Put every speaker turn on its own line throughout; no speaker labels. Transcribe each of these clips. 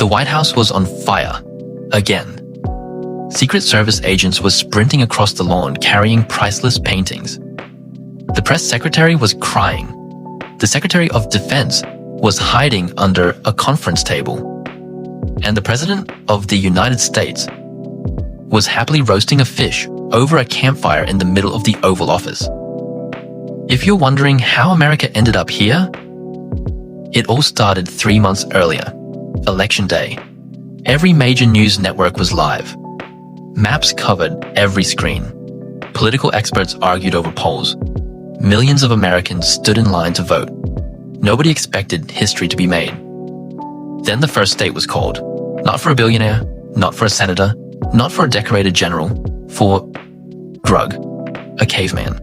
The White House was on fire. Again. Secret Service agents were sprinting across the lawn carrying priceless paintings. The press secretary was crying. The Secretary of Defense was hiding under a conference table. And the President of the United States was happily roasting a fish over a campfire in the middle of the Oval Office. If you're wondering how America ended up here, it all started 3 months earlier, Election Day. Every major news network was live. Maps covered every screen. Political experts argued over polls. Millions of Americans stood in line to vote. Nobody expected history to be made. Then the first state was called. Not for a billionaire, not for a senator, not for a decorated general, for Grug, a caveman.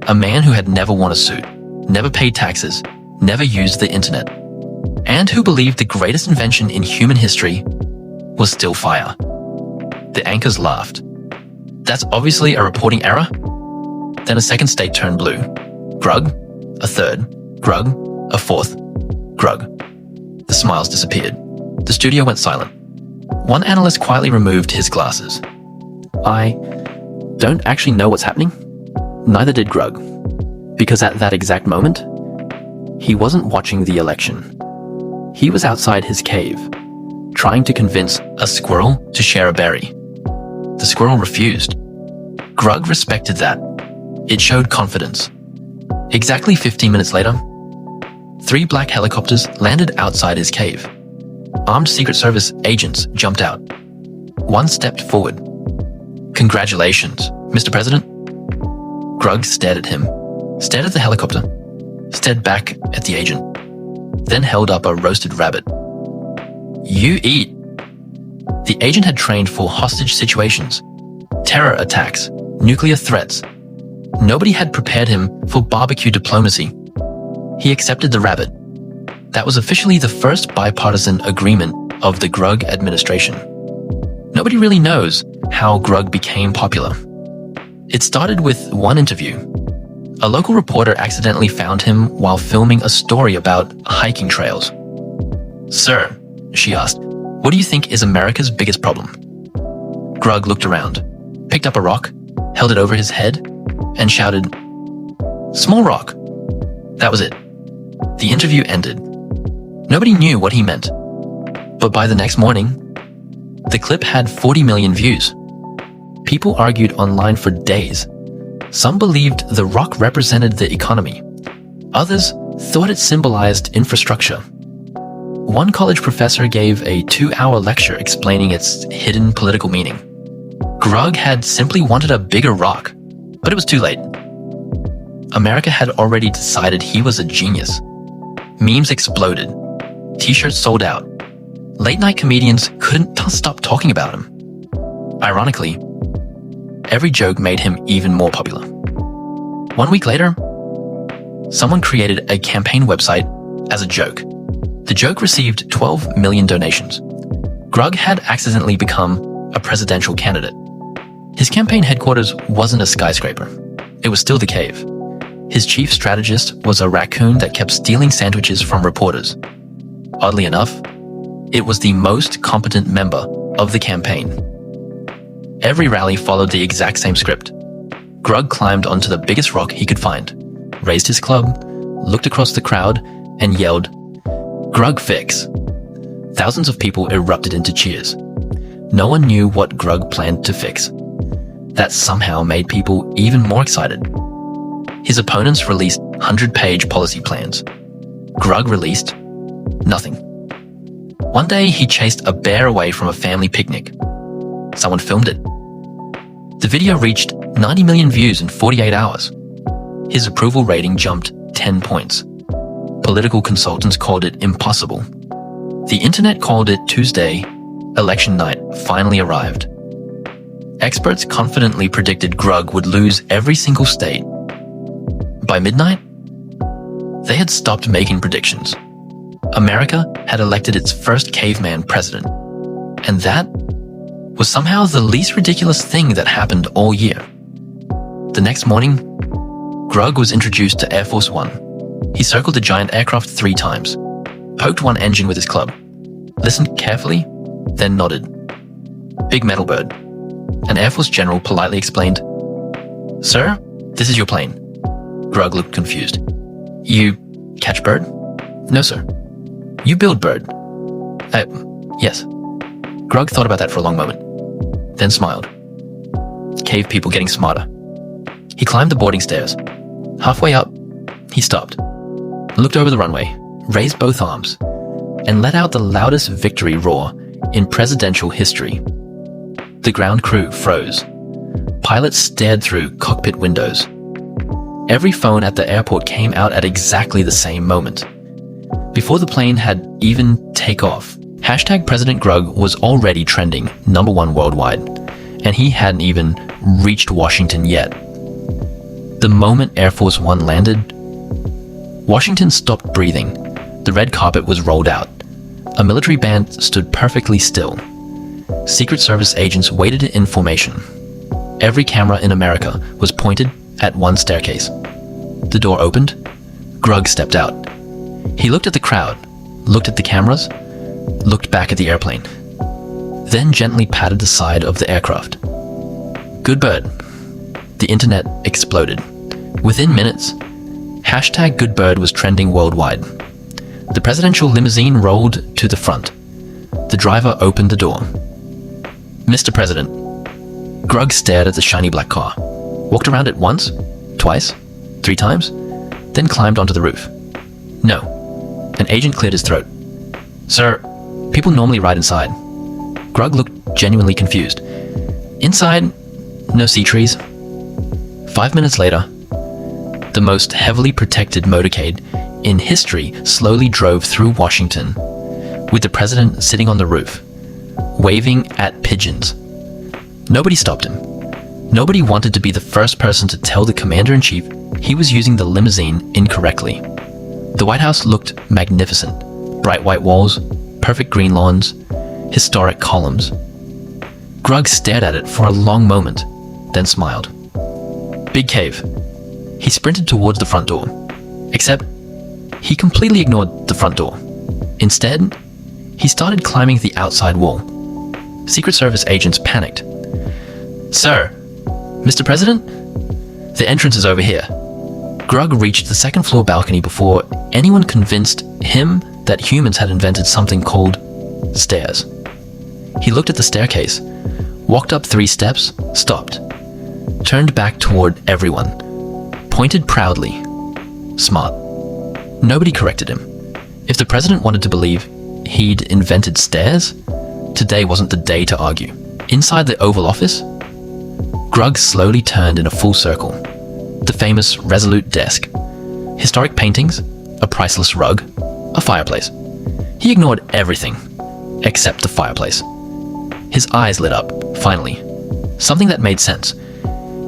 A man who had never worn a suit, never paid taxes, never used the internet, and who believed the greatest invention in human history was still fire. The anchors laughed. That's obviously a reporting error. Then a second state turned blue. Grug, a third. Grug, a fourth. Grug. The smiles disappeared. The studio went silent. One analyst quietly removed his glasses. I don't actually know what's happening. Neither did Grug. Because at that exact moment, he wasn't watching the election. He was outside his cave, trying to convince a squirrel to share a berry. The squirrel refused. Grug respected that. It showed confidence. Exactly 15 minutes later, 3 black helicopters landed outside his cave. Armed Secret Service agents jumped out. One stepped forward. Congratulations, Mr. President. Grug stared at him, stared at the helicopter, stared back at the agent, then held up a roasted rabbit. You eat. The agent had trained for hostage situations, terror attacks, nuclear threats. Nobody had prepared him for barbecue diplomacy. He accepted the rabbit. That was officially the first bipartisan agreement of the Grug administration. Nobody really knows how Grug became popular. It started with one interview. A local reporter accidentally found him while filming a story about hiking trails. Sir, she asked, what do you think is America's biggest problem? Grug looked around, picked up a rock, held it over his head, and shouted, Small rock. That was it. The interview ended. Nobody knew what he meant. But by the next morning, the clip had 40 million views. People argued online for days. Some believed the rock represented the economy. Others thought it symbolized infrastructure. One college professor gave a 2-hour lecture explaining its hidden political meaning. Grug had simply wanted a bigger rock, but it was too late. America had already decided he was a genius. Memes exploded. T-shirts sold out. Late-night comedians couldn't stop talking about him. Ironically, every joke made him even more popular. 1 week later, someone created a campaign website as a joke. The joke received 12 million donations. Grug had accidentally become a presidential candidate. His campaign headquarters wasn't a skyscraper. It was still the cave. His chief strategist was a raccoon that kept stealing sandwiches from reporters. Oddly enough, it was the most competent member of the campaign. Every rally followed the exact same script. Grug climbed onto the biggest rock he could find, raised his club, looked across the crowd, and yelled, Grug fix. Thousands of people erupted into cheers. No one knew what Grug planned to fix. That somehow made people even more excited. His opponents released 100-page policy plans. Grug released nothing. One day, he chased a bear away from a family picnic. Someone filmed it. The video reached 90 million views in 48 hours. His approval rating jumped 10 points. Political consultants called it impossible. The internet called it Tuesday. Election night finally arrived. Experts confidently predicted Grug would lose every single state. By midnight, they had stopped making predictions. America had elected its first caveman president, and that was somehow the least ridiculous thing that happened all year. The next morning, Grug was introduced to Air Force One. He circled the giant aircraft 3 times, poked one engine with his club, listened carefully, then nodded. Big metal bird. An Air Force general politely explained, "Sir, this is your plane." Grug looked confused. "You catch bird?" "No, sir." "You build bird?" Yes." Grug thought about that for a long moment, then smiled. Cave people getting smarter. He climbed the boarding stairs. Halfway up, he stopped, looked over the runway, raised both arms, and let out the loudest victory roar in presidential history. The ground crew froze. Pilots stared through cockpit windows. Every phone at the airport came out at exactly the same moment. Before the plane had even takeoff, #President Grug was already trending #1 worldwide, and he hadn't even reached Washington yet. The moment Air Force One landed, Washington stopped breathing. The red carpet was rolled out. A military band stood perfectly still. Secret Service agents waited in formation. Every camera in America was pointed at one staircase. The door opened. Grug stepped out. He looked at the crowd, looked at the cameras, looked back at the airplane, then gently patted the side of the aircraft. "Good bird." The internet exploded. Within minutes, #GoodBird was trending worldwide. The presidential limousine rolled to the front. The driver opened the door. "Mr. President." Grug stared at the shiny black car, walked around it once, twice, 3 times, then climbed onto the roof. "No." An agent cleared his throat. "Sir, people normally ride inside." Grug looked genuinely confused. "Inside, no sea trees." 5 minutes later, the most heavily protected motorcade in history slowly drove through Washington, with the president sitting on the roof, waving at pigeons. Nobody stopped him. Nobody wanted to be the first person to tell the commander-in-chief he was using the limousine incorrectly. The White House looked magnificent. Bright white walls, perfect green lawns, historic columns. Grug stared at it for a long moment, then smiled. Big cave. He sprinted towards the front door. Except, he completely ignored the front door. Instead, he started climbing the outside wall. Secret Service agents panicked. "Sir, Mr. President? The entrance is over here." Grug reached the second-floor balcony before anyone convinced him that humans had invented something called stairs. He looked at the staircase, walked up 3 steps, stopped, turned back toward everyone, pointed proudly. Smart. Nobody corrected him. If the president wanted to believe he'd invented stairs, today wasn't the day to argue. Inside the Oval Office, Grug slowly turned in a full circle. The famous Resolute desk, historic paintings, a priceless rug, a fireplace. He ignored everything except the fireplace. His eyes lit up, finally. Something that made sense.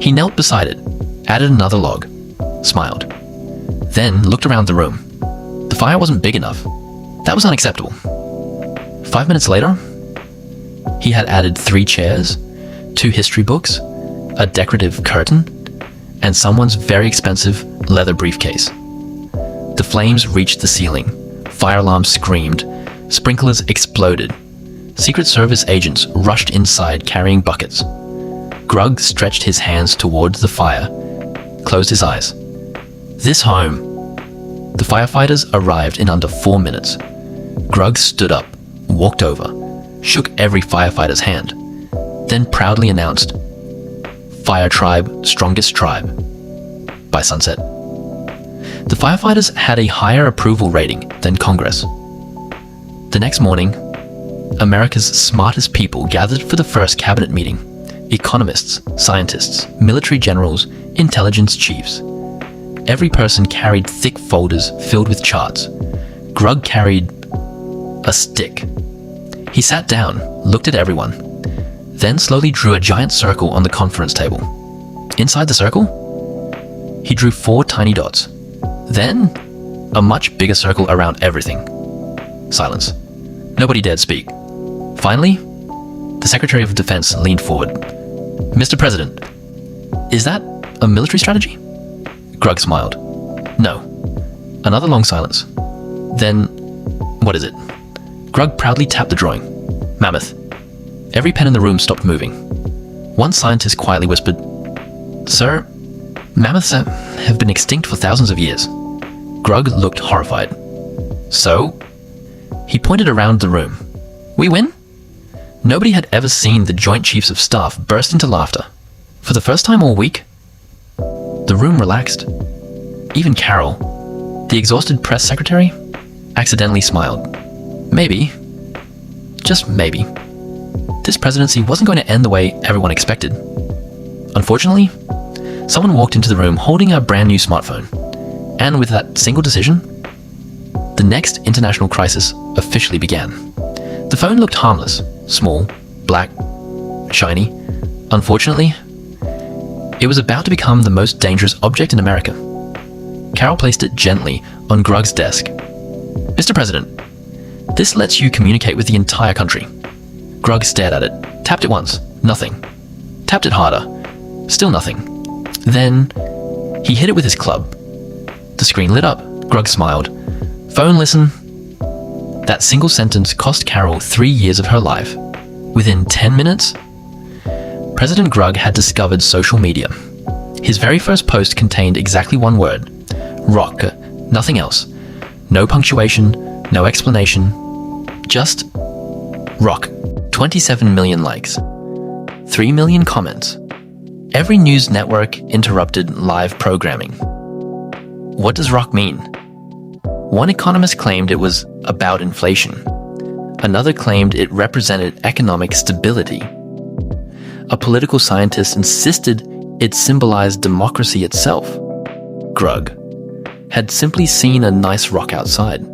He knelt beside it, added another log, smiled, then looked around the room. The fire wasn't big enough. That was unacceptable. 5 minutes later, he had added 3 chairs, 2 history books, a decorative curtain, and someone's very expensive leather briefcase. The flames reached the ceiling. Fire alarms screamed. Sprinklers exploded. Secret Service agents rushed inside carrying buckets. Grug stretched his hands towards the fire, closed his eyes. This home. The firefighters arrived in under 4 minutes. Grug stood up, walked over, shook every firefighter's hand, then proudly announced, "Fire tribe, strongest tribe." By sunset, the firefighters had a higher approval rating than Congress. The next morning, America's smartest people gathered for the first cabinet meeting. Economists, scientists, military generals, intelligence chiefs. Every person carried thick folders filled with charts. Grug carried a stick. He sat down, looked at everyone, then slowly drew a giant circle on the conference table. Inside the circle, he drew 4 tiny dots. Then, a much bigger circle around everything. Silence. Nobody dared speak. Finally, the Secretary of Defense leaned forward. "Mr. President, is that a military strategy?" Grug smiled. "No." Another long silence. "Then, what is it?" Grug proudly tapped the drawing. Mammoth. Every pen in the room stopped moving. One scientist quietly whispered, "Sir, mammoths have been extinct for thousands of years." Grug looked horrified. "So?" He pointed around the room. "We win?" Nobody had ever seen the Joint Chiefs of Staff burst into laughter. For the first time all week, the room relaxed. Even Carol, the exhausted press secretary, accidentally smiled. Maybe, just maybe, this presidency wasn't going to end the way everyone expected. Unfortunately, someone walked into the room holding a brand new smartphone. And with that single decision, the next international crisis officially began. The phone looked harmless, small, black, shiny. Unfortunately, it was about to become the most dangerous object in America. Carol placed it gently on Grug's desk. "Mr. President, this lets you communicate with the entire country." Grug stared at it, tapped it once, nothing. Tapped it harder, still nothing. Then he hit it with his club. The screen lit up. Grug smiled. "Phone, listen." That single sentence cost Carol 3 years of her life. Within 10 minutes, President Grug had discovered social media. His very first post contained exactly one word: rock, nothing else. No punctuation, no explanation, just rock. 27 million likes, 3 million comments. Every news network interrupted live programming. What does rock mean? One economist claimed it was about inflation. Another claimed it represented economic stability. A political scientist insisted it symbolized democracy itself. Grug had simply seen a nice rock outside.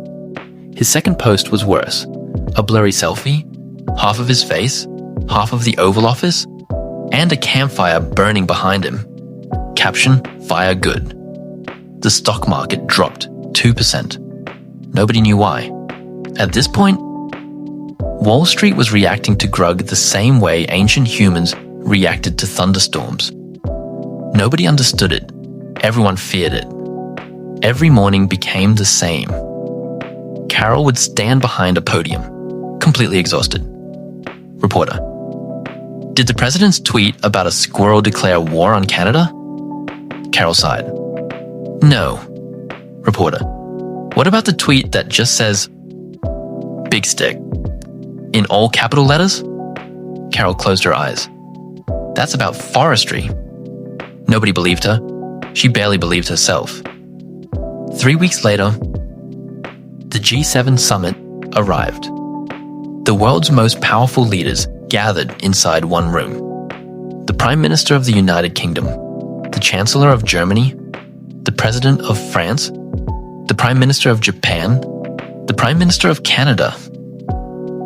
His second post was worse. A blurry selfie, half of his face, half of the Oval Office, and a campfire burning behind him. Caption, "Fire good." The stock market dropped 2%. Nobody knew why. At this point, Wall Street was reacting to Grug the same way ancient humans reacted to thunderstorms. Nobody understood it. Everyone feared it. Every morning became the same. Carol would stand behind a podium, completely exhausted. Reporter: "Did the president's tweet about a squirrel declare war on Canada?" Carol sighed. "No." Reporter: "What about the tweet that just says, Big Stick, in all capital letters?" Carol closed her eyes. "That's about forestry." Nobody believed her. She barely believed herself. 3 weeks later, the G7 summit arrived. The world's most powerful leaders gathered inside one room. The Prime Minister of the United Kingdom, the Chancellor of Germany, the President of France, the Prime Minister of Japan, the Prime Minister of Canada,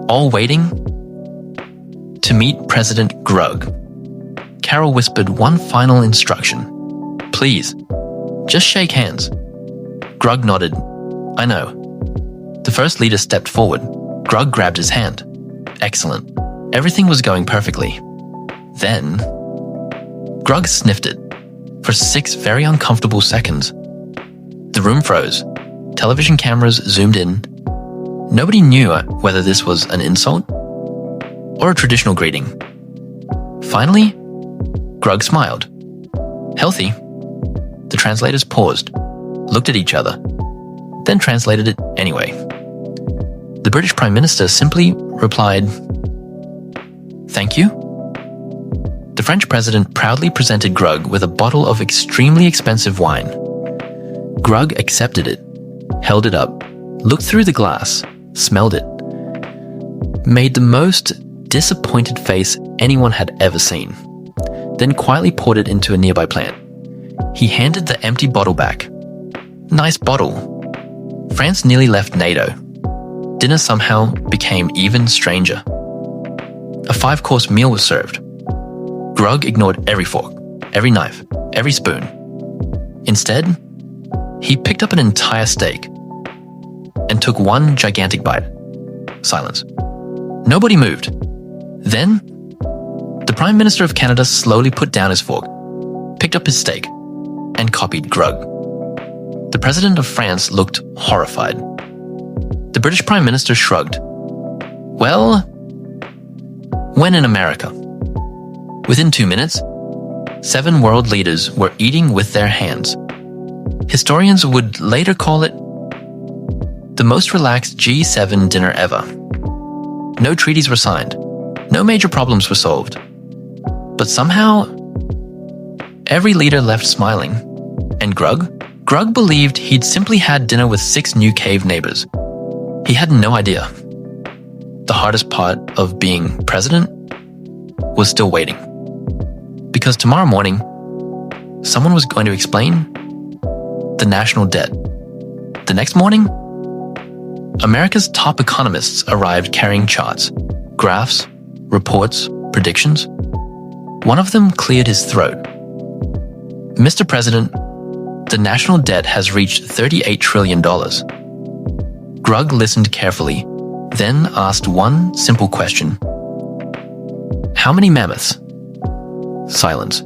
all waiting to meet President Grug. Carol whispered one final instruction. "Please, just shake hands." Grug nodded. "I know." The first leader stepped forward. Grug grabbed his hand. Excellent. Everything was going perfectly. Then, Grug sniffed it. For 6 very uncomfortable seconds. The room froze. Television cameras zoomed in. Nobody knew whether this was an insult or a traditional greeting. Finally, Grug smiled. "Healthy?" The translators paused, looked at each other, then translated it anyway. The British Prime Minister simply replied, "Thank you." The French president proudly presented Grug with a bottle of extremely expensive wine. Grug accepted it, held it up, looked through the glass, smelled it, made the most disappointed face anyone had ever seen, then quietly poured it into a nearby plant. He handed the empty bottle back. "Nice bottle." France nearly left NATO. Dinner somehow became even stranger. A 5-course meal was served. Grug ignored every fork, every knife, every spoon. Instead, he picked up an entire steak and took one gigantic bite. Silence. Nobody moved. Then, the Prime Minister of Canada slowly put down his fork, picked up his steak, and copied Grug. The President of France looked horrified. The British Prime Minister shrugged. Well, when in America. Within 2 minutes, 7 world leaders were eating with their hands. Historians would later call it the most relaxed G7 dinner ever. No treaties were signed. No major problems were solved. But somehow, every leader left smiling. And Grug believed he'd simply had dinner with 6 new cave neighbors. He had no idea. The hardest part of being president was still waiting. Because tomorrow morning, someone was going to explain the national debt. The next morning, America's top economists arrived carrying charts, graphs, reports, predictions. One of them cleared his throat. Mr. President, the national debt has reached $38 trillion. Grug listened carefully, then asked one simple question. How many mammoths? Silence.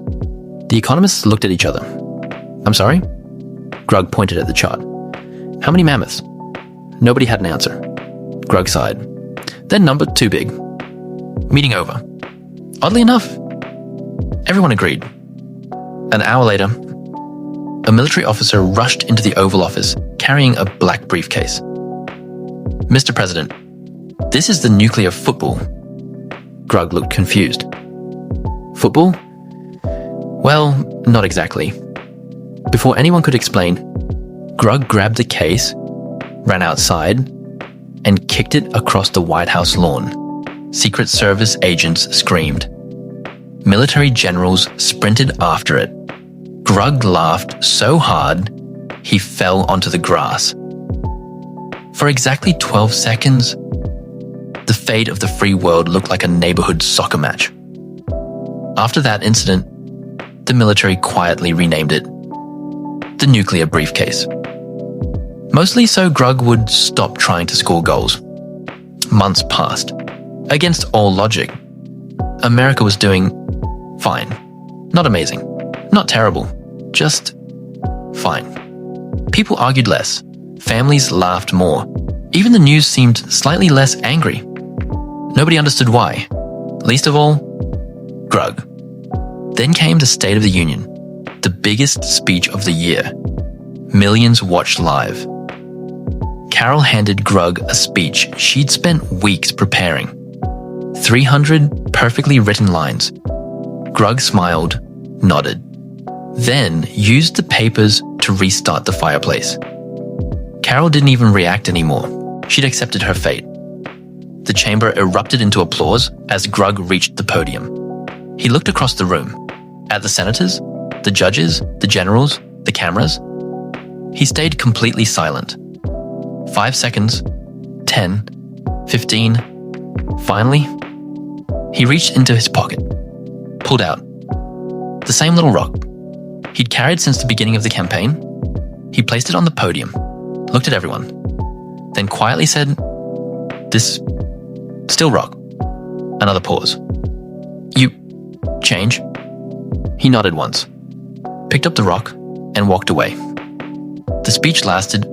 The economists looked at each other. I'm sorry? Grug pointed at the chart. How many mammoths? Nobody had an answer. Grug sighed. Then number too big. Meeting over. Oddly enough, everyone agreed. An hour later, a military officer rushed into the Oval Office carrying a black briefcase. Mr. President, this is the nuclear football. Grug looked confused. Football? Well, not exactly. Before anyone could explain, Grug grabbed the case, ran outside, and kicked it across the White House lawn. Secret Service agents screamed. Military generals sprinted after it. Grug laughed so hard, he fell onto the grass. For exactly 12 seconds, the fate of the free world looked like a neighborhood soccer match. After that incident, the military quietly renamed it the nuclear briefcase. Mostly so Grug would stop trying to score goals. Months passed. Against all logic, America was doing fine. Not amazing. Not terrible. Just fine. People argued less. Families laughed more. Even the news seemed slightly less angry. Nobody understood why. Least of all, Grug. Then came the State of the Union, the biggest speech of the year. Millions watched live. Carol handed Grug a speech she'd spent weeks preparing. 300 perfectly written lines. Grug smiled, nodded, then used the papers to restart the fireplace. Carol didn't even react anymore. She'd accepted her fate. The chamber erupted into applause as Grug reached the podium. He looked across the room, at the senators, the judges, the generals, the cameras. He stayed completely silent. 5 seconds, 10, 15. Finally, he reached into his pocket, pulled out the same little rock he'd carried since the beginning of the campaign. He placed it on the podium, looked at everyone, then quietly said, "This still rock." Another pause. "You change?" He nodded once, picked up the rock, and walked away. The speech lasted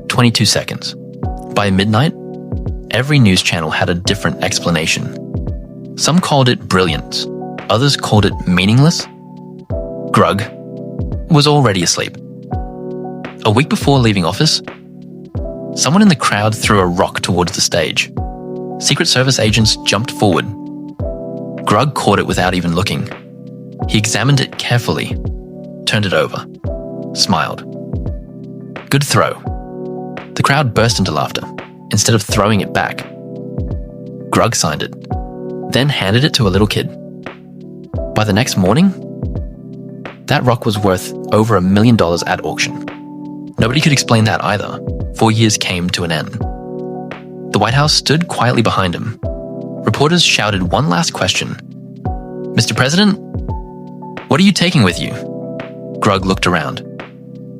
22 seconds. By midnight, every news channel had a different explanation. Some called it brilliant, others called it meaningless. Grug was already asleep. A week before leaving office, someone in the crowd threw a rock towards the stage. Secret Service agents jumped forward. Grug caught it without even looking. He examined it carefully, turned it over, smiled. Good throw. The crowd burst into laughter, instead of throwing it back. Grug signed it, then handed it to a little kid. By the next morning, that rock was worth over $1 million at auction. Nobody could explain that either. 4 years came to an end. The White House stood quietly behind him. Reporters shouted one last question. "Mr. President, what are you taking with you?" Grug looked around.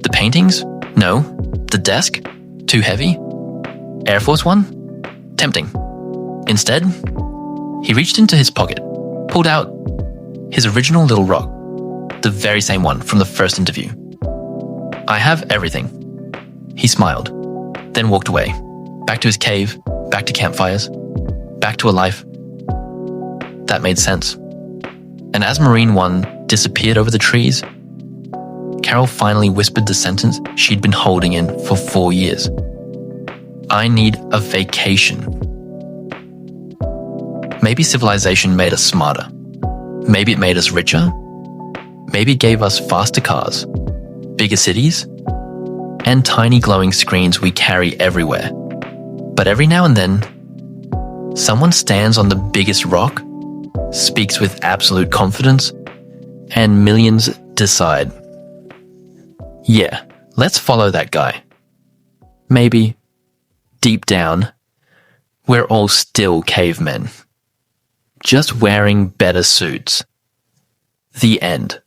The paintings? No. The desk? Too heavy? Air Force One? Tempting. Instead, he reached into his pocket, pulled out his original little rock, the very same one from the first interview. "I have everything." He smiled, then walked away, back to his cave, back to campfires, back to a life. That made sense. And as Marine 1 disappeared over the trees, Carol finally whispered the sentence she'd been holding in for 4 years. I need a vacation. Maybe civilization made us smarter. Maybe it made us richer. Maybe it gave us faster cars, bigger cities, and tiny glowing screens we carry everywhere. But every now and then, someone stands on the biggest rock, speaks with absolute confidence, and millions decide, yeah, let's follow that guy. Maybe, deep down, we're all still cavemen, just wearing better suits. The end.